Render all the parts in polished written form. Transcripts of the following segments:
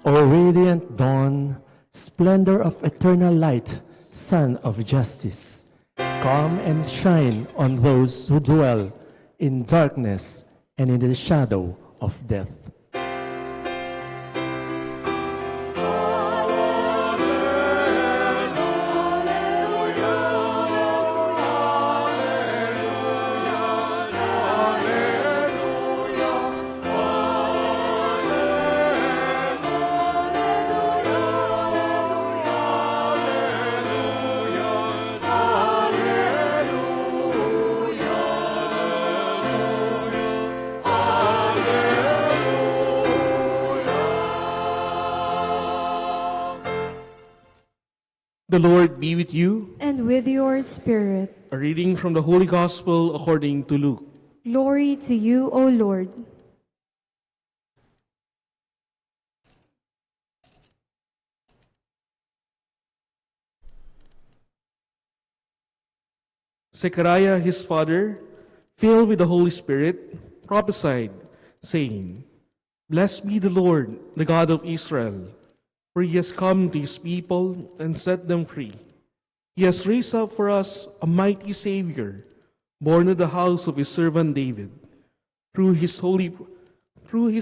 O radiant dawn, splendor of eternal light, sun of justice, come and shine on those who dwell in darkness and in the shadow of death. The Lord be with you. And with your spirit. A reading from the Holy Gospel according to Luke. Glory to you, O Lord. Zechariah, his father, filled with the Holy Spirit, prophesied, saying, Blessed be the Lord, the God of Israel, for he has come to his people and set them free. He has raised up for us a mighty Savior, born of the house of his servant David. Through his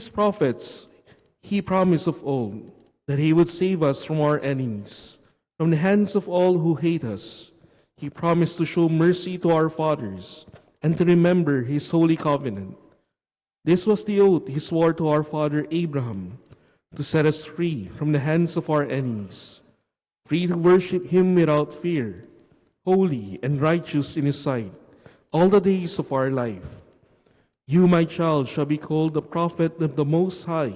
prophets, he promised of old that he would save us from our enemies, from the hands of all who hate us. He promised to show mercy to our fathers and to remember his holy covenant. This was the oath he swore to our father Abraham, to set us free from the hands of our enemies, free to worship him without fear, holy and righteous in his sight, all the days of our life. You, my child, shall be called the prophet of the Most High,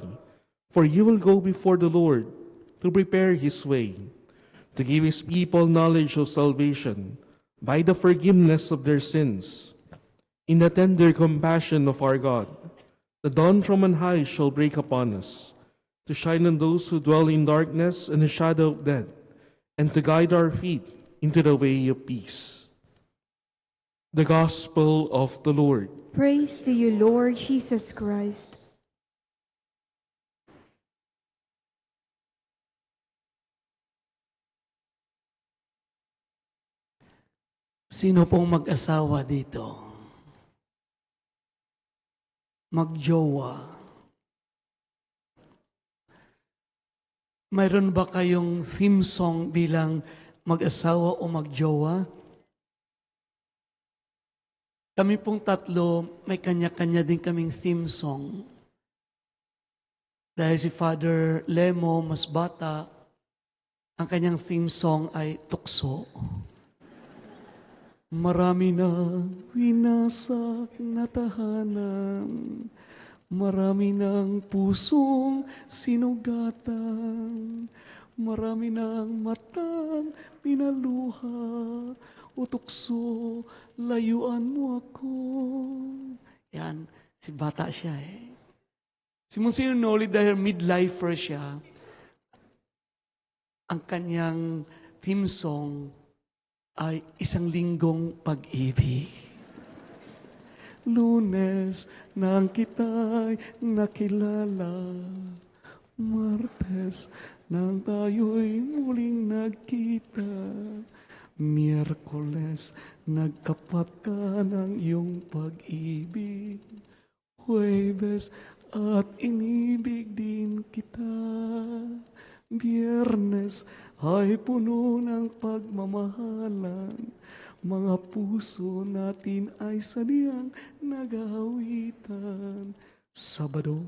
for you will go before the Lord to prepare his way, to give his people knowledge of salvation by the forgiveness of their sins. In the tender compassion of our God, the dawn from on high shall break upon us, to shine on those who dwell in darkness and the shadow of death, and to guide our feet into the way of peace. The Gospel of the Lord. Praise to you, Lord Jesus Christ. Sino pong mag-asawa dito? Magjowa. Mayroon ba kayong theme song bilang mag-asawa o magjowa? Kami pong tatlo, may kanya-kanya din kaming theme song. Dahil si Father Lemo, mas bata, ang kanyang theme song ay Tukso. Marami na winasak na tahanan, marami ng pusong sinugatan, marami ng matang pinaluha, o tukso, layuan mo ako. Yan, si bata siya eh. Si Monsignor Noli, dahil midlifer siya, ang kanyang theme song ay Isang Linggong Pag-ibig. Lunes nang kita'y nakilala, Martes nang tayo'y muling nagkita, Miyerkules nagtapat ka ng iyong pag-ibig, Huwebes at inibig din kita, Biyernes ay puno ng pagmamahalan, mga puso natin ay sadyang nag-aawitan. Sabado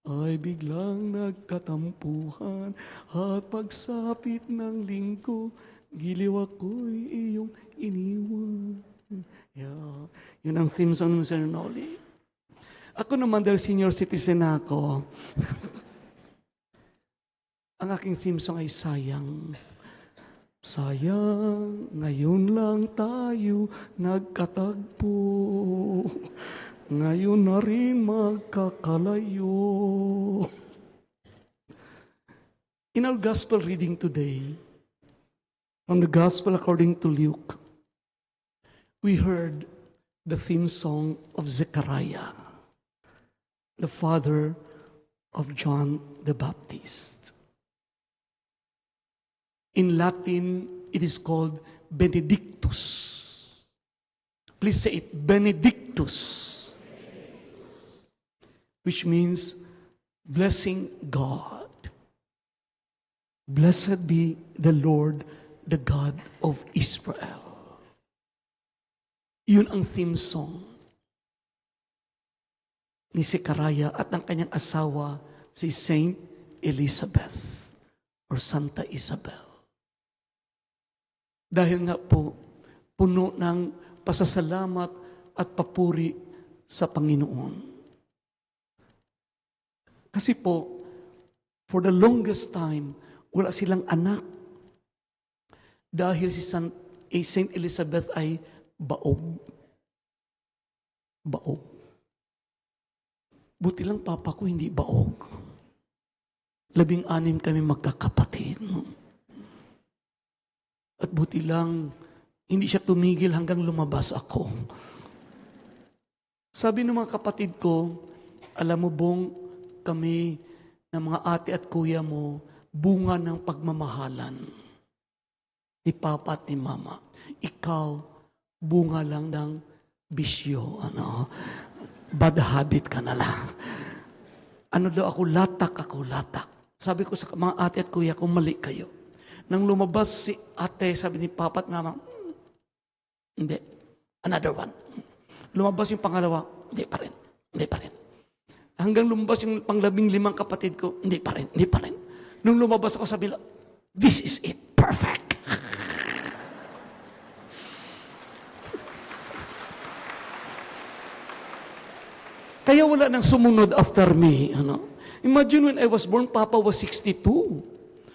ay biglang nagkatampuhan, at pagsapit ng linggo, giliw ako'y iyong iniwan. Yeah. Yun ang theme song ng Sir Noli. Ako naman, dahil senior citizen ako, ang aking theme song ay Sayang. Sayang, ngayon lang tayo nagkatagpo, ngayon na rin magkakalayo. In our gospel reading today, from the Gospel according to Luke, we heard the theme song of Zechariah, the father of John the Baptist. In Latin, it is called Benedictus. Please say it, Benedictus. Which means blessing God. Blessed be the Lord, the God of Israel. Yun ang theme song ni Zechariah at ng kanyang asawa, si Saint Elizabeth or Santa Isabel. Dahil nga po, puno ng pasasalamat at papuri sa Panginoon. Kasi po, for the longest time, wala silang anak. Dahil si Saint Elizabeth ay baog. Baog. Buti lang papa ko hindi baog. 16 kami magkakapatid. At buti lang, hindi siya tumigil hanggang lumabas ako. Sabi ng mga kapatid ko, alam mo bong kami ng mga ate at kuya mo, bunga ng pagmamahalan ni papa at ni mama. Ikaw, bunga lang ng bisyo. Bad habit ka na lang. Ano daw ako, latak. Sabi ko sa mga ate at kuya ko, mali kayo. Nang lumabas si ate, sabi ni papa at mama, hindi, another one. Lumabas yung pangalawa, hindi pa rin. Hanggang lumabas yung pang-15 kapatid ko, hindi pa rin. Nung lumabas ako, sabi lang, this is it, perfect. Kaya wala nang sumunod after me. Imagine when I was born, Papa was 62.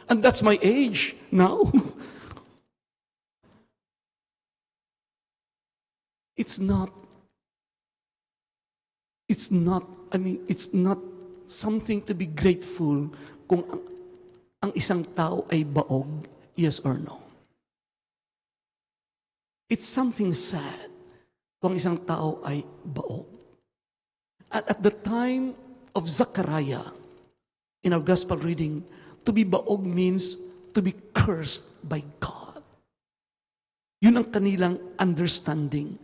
And that's my age now. It's not something to be grateful kung ang isang tao ay baog, yes or no. It's something sad kung isang tao ay baog. At the time of Zechariah, in our gospel reading, to be baog means to be cursed by God. Yun ang kanilang understanding.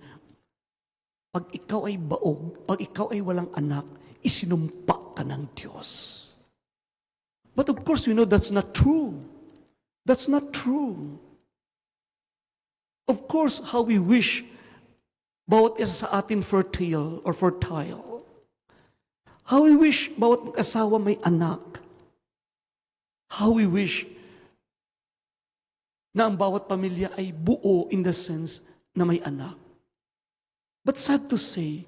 Pag ikaw ay baog, pag ikaw ay walang anak, isinumpa ka ng Diyos. But of course, we know that's not true. That's not true. Of course, how we wish bawat isa sa atin fertile. How we wish bawat mag-asawa may anak. How we wish na ang bawat pamilya ay buo in the sense na may anak. But sad to say,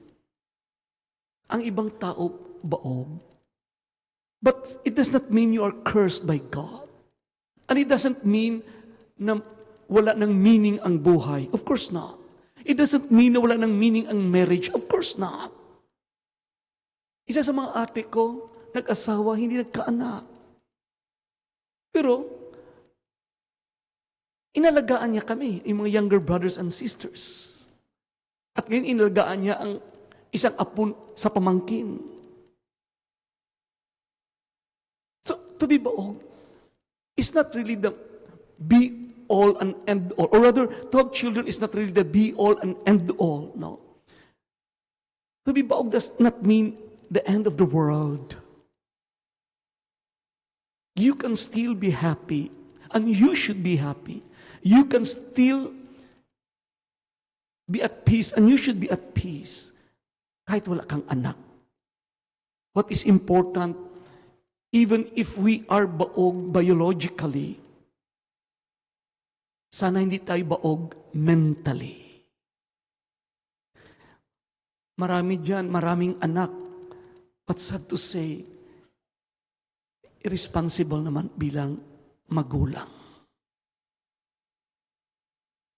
ang ibang tao baog. But it does not mean you are cursed by God. And it doesn't mean na wala ng meaning ang buhay. Of course not. It doesn't mean na wala ng meaning ang marriage. Of course not. Isa sa mga ate ko, nag-asawa, hindi nagkaanak. Pero, inalagaan niya kami, yung mga younger brothers and sisters. At ngayon, inalagaan niya ang isang apon sa pamangkin. So, to be baog is not really the be-all and end-all. Or rather, to have children is not really the be-all and end-all. No. To be baog does not mean the end of the world. You can still be happy, and you should be happy. You can still be at peace, and you should be at peace, kahit wala kang anak. What is important, even if we are baog biologically, sana hindi tayo baog mentally. Marami dyan, maraming anak. But sad to say, irresponsible naman bilang magulang.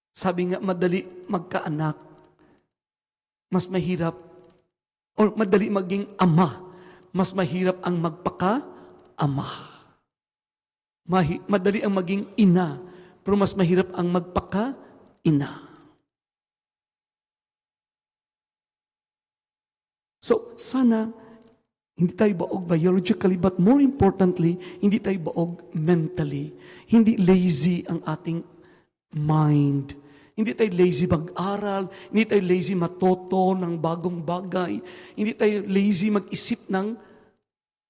Sabi nga, madali magkaanak, mas mahirap, o madali maging ama, mas mahirap ang magpaka-ama. Madali ang maging ina, pero mas mahirap ang magpaka-ina. So, sana, Hindi tayo baog biologically, but more importantly, hindi tayo baog mentally. Hindi lazy ang ating mind. Hindi tayo lazy mag-aral, hindi tayo lazy matoto ng bagong bagay, hindi tayo lazy mag-isip ng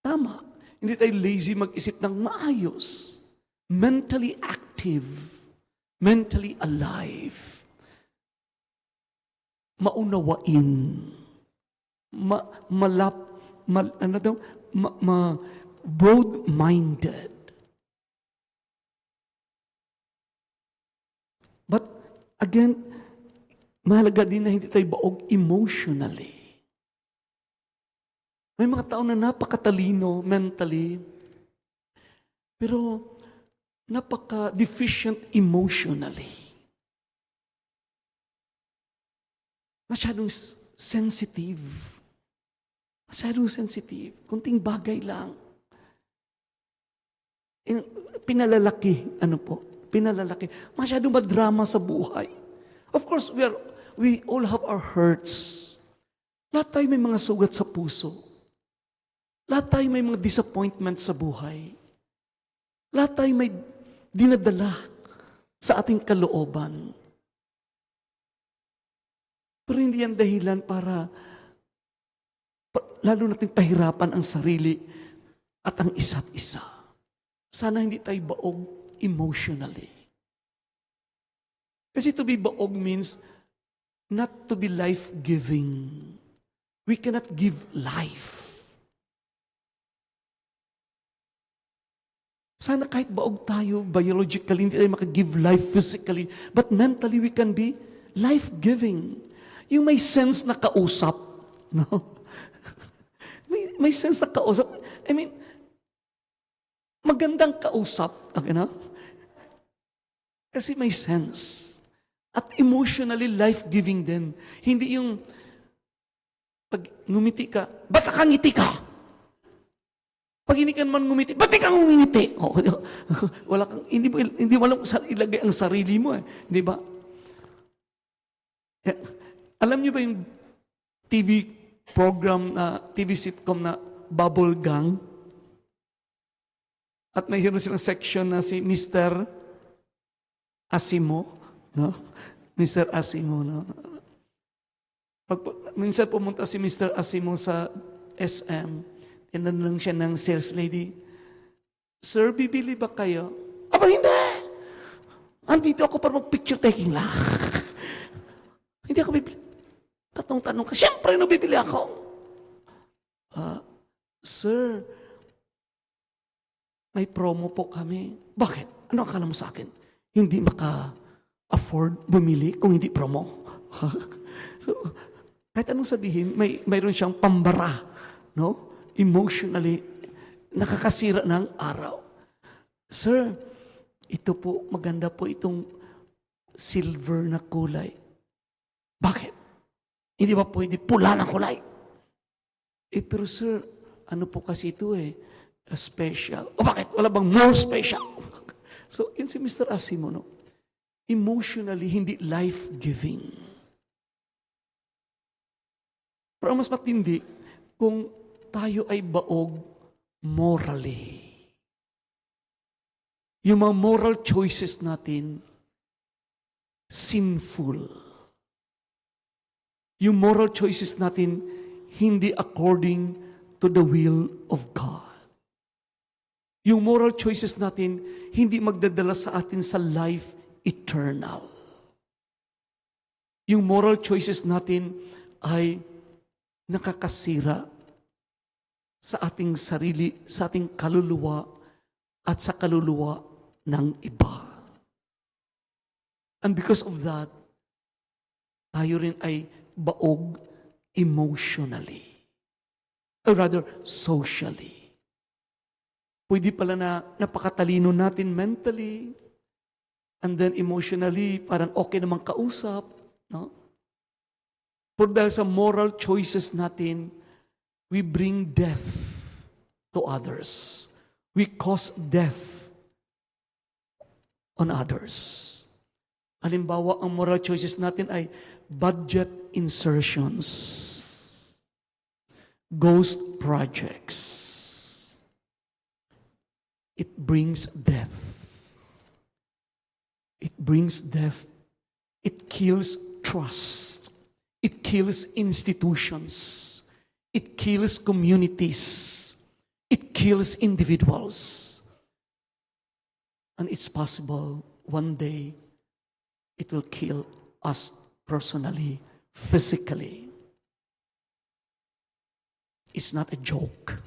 tama, hindi tayo lazy mag-isip ng maayos. Mentally active, mentally alive, maunawain, broad-minded. But again, mahalaga din na hindi tayo baog emotionally. May mga tao na napakatalino mentally, pero napaka-deficient emotionally. Masyadong sensitive. Masyadong sensitive. Kunting bagay lang. Pinalalaki. Pinalalaki. Masyadong madrama sa buhay. Of course, we all have our hurts. Lahat tayo may mga sugat sa puso. Lahat tayo may mga disappointment sa buhay. Lahat tayo may dinadala sa ating kalooban. Pero hindi yan dahilan para lalo nating pahirapan ang sarili at ang isa't isa. Sana hindi tayo baog emotionally. Kasi to be baog means not to be life-giving. We cannot give life. Sana kahit baog tayo biologically, hindi tayo makagive life physically, but mentally we can be life-giving. Yung may sense na kausap, no? may sense na kausap. I mean, magandang kausap, okay na? Kasi may sense. At emotionally life-giving din. Hindi yung pag ngumiti ka, ba't ka ngiti ka? Pag hindi ka naman ngumiti, ba't ka ngumiti? Oh, wala kang, hindi mo alam saan ilagay ang sarili mo. Di ba? Alam niyo ba yung TV program na, TV sitcom na Bubble Gang? At may silang section na si Mr. Asimo, no? Mr. Asimo, no? Minsan pumunta si Mr. Asimo sa SM, tinanong siya ng sales lady, "Sir, bibili ba kayo?" "Aba, hindi! Andito ako para mag-picture taking lang." "Hindi ako bibili." Tanong ka, "Siyempre, bibili ako." "Sir, may promo po kami." "Bakit? Ano akala mo sa akin? Hindi maka-afford bumili kung hindi promo?" So, kahit anong sabihin, mayroon siyang pambara, no? Emotionally, nakakasira ng araw. "Sir, ito po, maganda po itong silver na kulay." "Bakit? Hindi ba pwede pula na kulay?" Pero sir, ano po kasi ito special." "O bakit? Wala bang more special?" So, yun si Mr. Asimo, no? Emotionally, hindi life-giving. Pero mas matindi, kung tayo ay baog morally. Yung mga moral choices natin, sinful. Yung moral choices natin, hindi according to the will of God. Yung moral choices natin, hindi magdadala sa atin sa life eternal. Yung moral choices natin ay nakakasira sa ating sarili, sa ating kaluluwa, at sa kaluluwa ng iba. And because of that, tayo rin ay baog emotionally. Or rather, socially. Pwede pala na napakatalino natin mentally, and then emotionally, parang okay namang kausap, no? Pero dahil sa moral choices natin, we bring death to others. We cause death on others. Halimbawa, ang moral choices natin ay budget insertions. ghost projects. It brings death. It brings death. It kills trust. It kills institutions. It kills communities. It kills individuals. And it's possible one day it will kill us personally, physically. It's not a joke.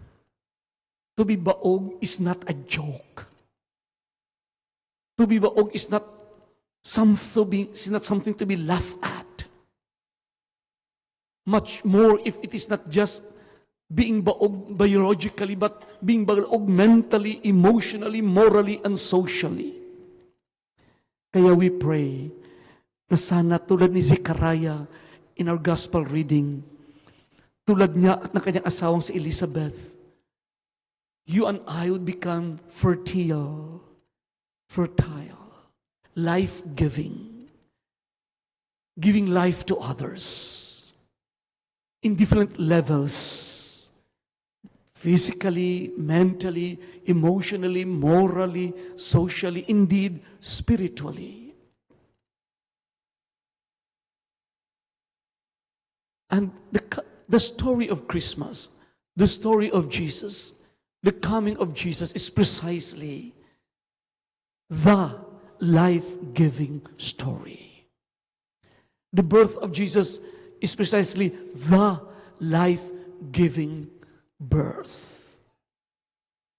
To be baog is not a joke. To be baog is not something to be laughed at. Much more if it is not just being baog biologically, but being baog mentally, emotionally, morally, and socially. Kaya we pray na sana tulad ni Zechariah in our gospel reading, tulad niya at ng kanyang asawang si Elizabeth, you and I would become fertile, life-giving, giving life to others in different levels, physically, mentally, emotionally, morally, socially, indeed, spiritually. And the story of Christmas, the story of Jesus, the coming of Jesus is precisely the life-giving story. The birth of Jesus is precisely the life-giving birth.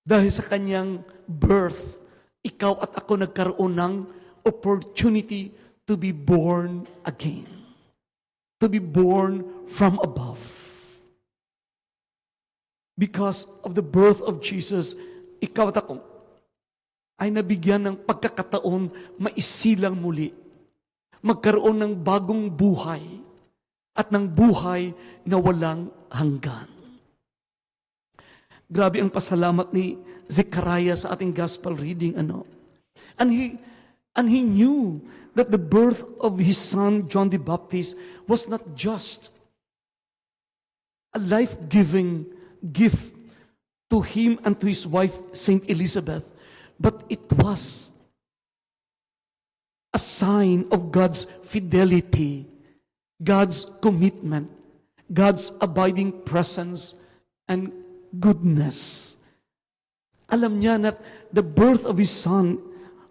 Dahil sa kanyang birth, ikaw at ako nagkaroon ng opportunity to be born again. To be born from above. Because of the birth of Jesus, ikaw at ako ay nabigyan ng pagkakataon maisilang muli. Magkaroon ng bagong buhay at ng buhay na walang hanggan. Grabe ang pasalamat ni Zechariah sa ating gospel reading. And he knew that the birth of his son, John the Baptist, was not just a life-giving gift to him and to his wife, Saint Elizabeth, but it was a sign of God's fidelity, God's commitment, God's abiding presence, and goodness. Alam niya that the birth of his son,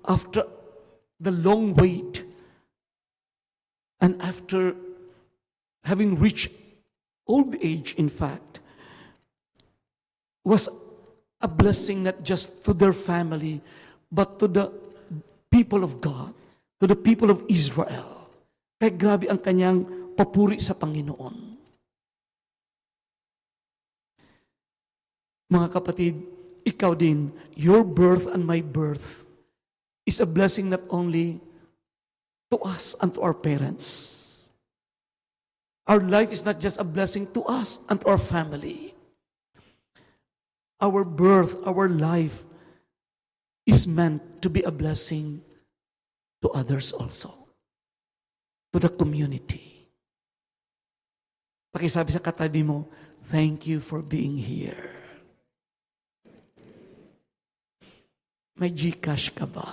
after the long wait, and after having reached old age, in fact, was a blessing not just to their family, but to the people of God, to the people of Israel. Kaya grabe ang kanyang papuri sa Panginoon. Mga kapatid, ikaw din, your birth and my birth is a blessing not only to us and to our parents. Our life is not just a blessing to us and to our family. Our birth, our life is meant to be a blessing to others also, to the community. Pakisabi sa katabi mo, thank you for being here. May GCash ka ba?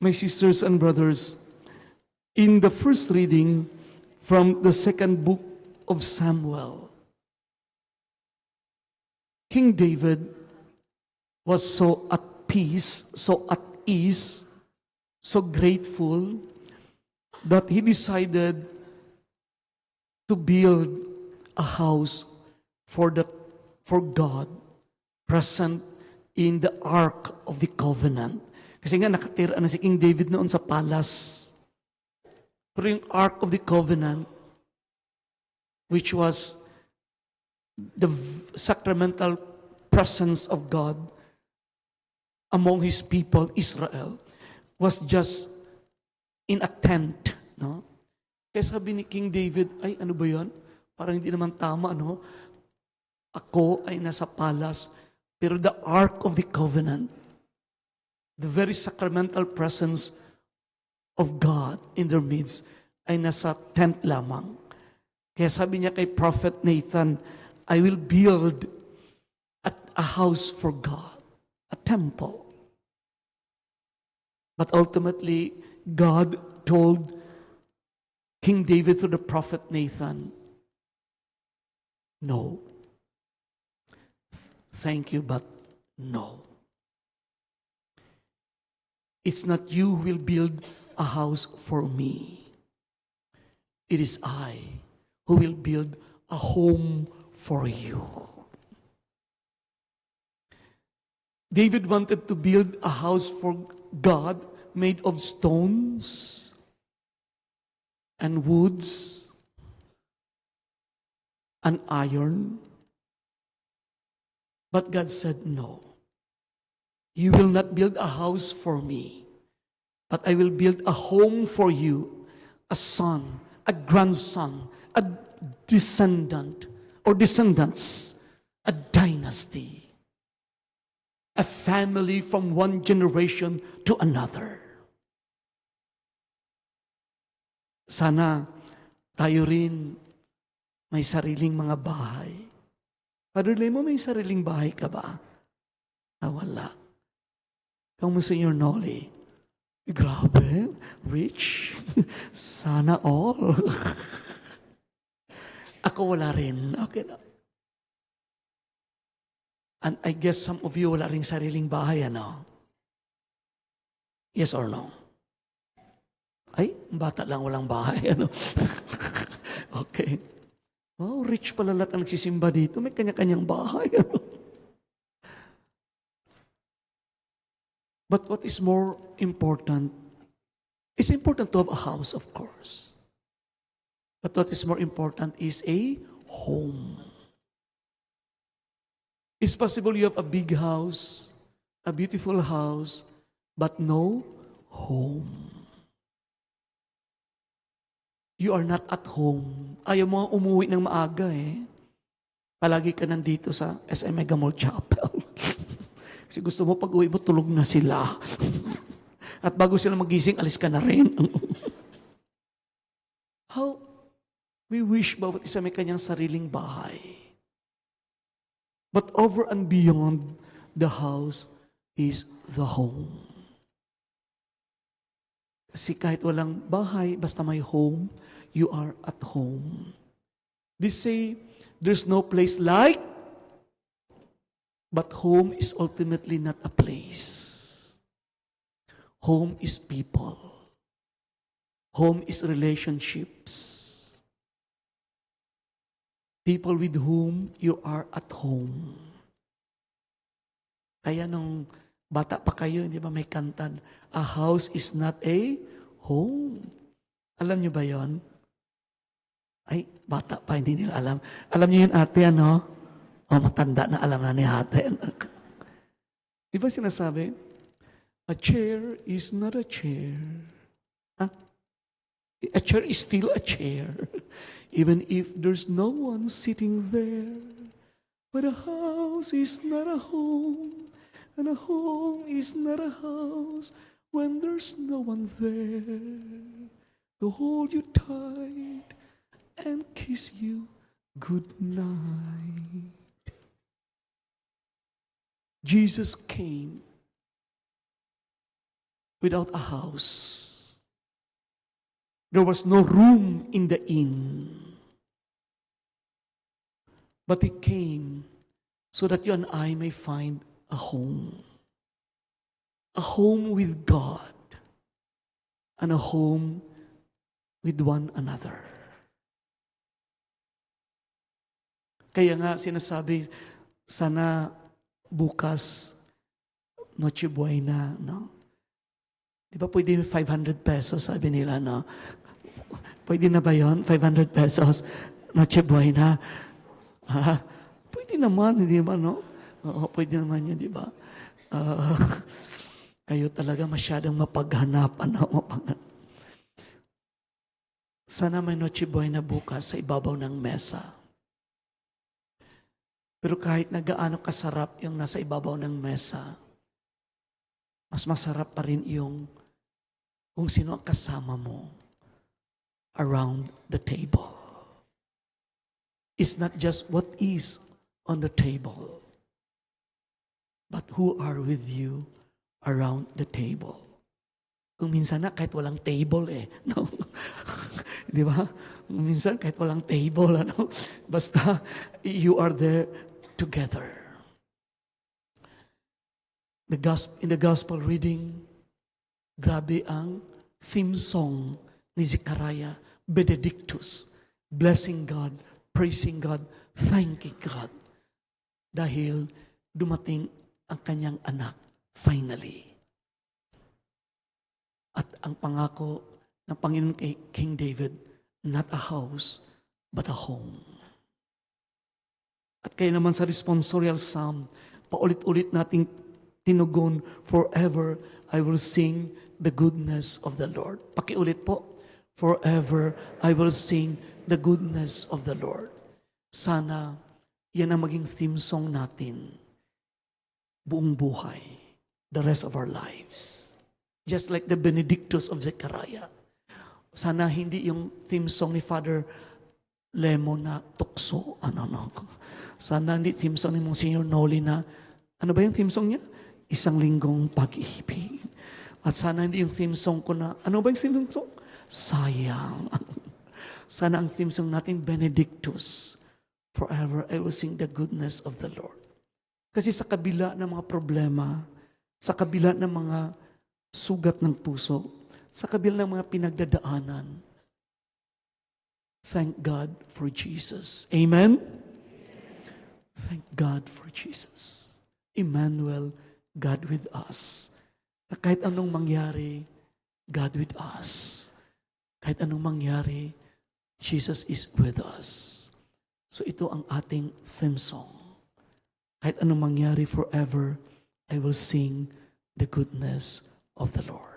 My sisters and brothers, in the first reading from the second book of Samuel, King David was so at peace, so at ease, so grateful that he decided to build a house for God present in the Ark of the Covenant. Kasi nga nakatira na si King David noon sa palace. Pero yung Ark of the Covenant, which was the sacramental presence of God among His people, Israel, was just in a tent. No? Kaya sabi ni King David, ay ano ba yan? Parang hindi naman tama, no? Ako ay nasa palace, pero the Ark of the Covenant, the very sacramental presence of God in their midst ay nasa tent lamang. Kaya sabi niya kay Prophet Nathan, I will build a house for God, a temple. But ultimately, God told King David through the prophet Nathan, no. Thank you, but no. It's not you who will build a house for me. It is I who will build a home for you. David wanted to build a house for God made of stones and woods and iron. But God said, no. You will not build a house for me, but I will build a home for you, a son, a grandson, a descendant, or descendants, a dynasty, a family from one generation to another. Sana tayo rin may sariling mga bahay. Father Lemo, may sariling bahay ka ba? Wala. Kamusta your Noli? Grabe, rich. Sana all. Ako wala rin. Okay na. And I guess some of you wala rin sariling bahay, ano? Yes or no? Ay, bata lang walang bahay, ano? Okay. Wow, rich pala lahat ang nagsisimba dito. May kanya-kanyang bahay, ano? But what is more important, it's important to have a house, of course. But what is more important is a home. It's possible you have a big house, a beautiful house, but no home. You are not at home. Ayaw mo umuwi ng maaga eh. Palagi ka nandito sa SM Mega Mall Chapel. Kasi gusto mo pag-uwi mo, tulog na sila. At bago sila magising, alis ka na rin. How we wish bawat isa may kanyang sariling bahay. But over and beyond the house is the home. Kasi kahit walang bahay, basta may home, you are at home. They say, there's no place like, but home is ultimately not a place. Home is people. Home is relationships. People with whom you are at home. Kaya nung bata pa kayo, hindi ba may kantan, a house is not a home. Alam niyo ba yon? Ay, bata pa, hindi nila alam. Alam niyo yun, ate, ano? O, matanda na alam na ni ate. Di ba sinasabi? A chair is not a chair. Huh? A chair is still a chair. Even if there's no one sitting there. But a house is not a home. And a home is not a house when there's no one there to hold you tight and kiss you good night. Jesus came without a house. There was no room in the inn. But He came so that you and I may find a home. A home with God. And a home with one another. Kaya nga sinasabi, sana bukas, Noche Buena, no? Di ba pwede 500 pesos, sabi nila, no? Pwede na ba yun? 500 pesos, Noche Buena. Ha? Pwede naman, hindi ba, no? Oo, pwede naman yun, di ba? Kayo talaga masyadong mapaghanapan, no? Sana may Noche Buena bukas sa ibabaw ng mesa. Pero kahit na gaano kasarap yung nasa ibabaw ng mesa, mas masarap pa rin yung kung sino ang kasama mo around the table. It's not just what is on the table, but who are with you around the table. Kung minsan na kahit walang table no? Di ba? Minsan kahit walang table, basta you are there together. In the gospel reading, grabe ang theme song ni Zechariah, Benedictus, blessing God, praising God, thanking God. Dahil dumating ang kanyang anak, finally. At ang pangako ng Panginoon kay King David, not a house, but a home. At kaya naman sa responsorial psalm, paulit-ulit nating tinugon, forever I will sing the goodness of the Lord. Pakiulit po, forever I will sing the goodness of the Lord. Sana yan ang maging theme song natin buong buhay, the rest of our lives. Just like the Benedictus of Zechariah. Sana hindi yung theme song ni Father Lemo na tukso. Sana hindi theme song ni Monsignor Noli na, ano ba yung theme song niya? Isang linggong pag-ibig. At sana hindi yung theme song ko na, ano ba yung theme song? Sayang. Sana ang theme song natin, Benedictus. Forever I will sing the goodness of the Lord. Kasi sa kabila ng mga problema, sa kabila ng mga sugat ng puso, sa kabila ng mga pinagdadaanan, thank God for Jesus. Amen? Thank God for Jesus. Emmanuel, God with us. Na kahit anong mangyari, God with us. Kahit anong mangyari, Jesus is with us. So ito ang ating theme song. Kahit anong mangyari, forever, I will sing the goodness of the Lord.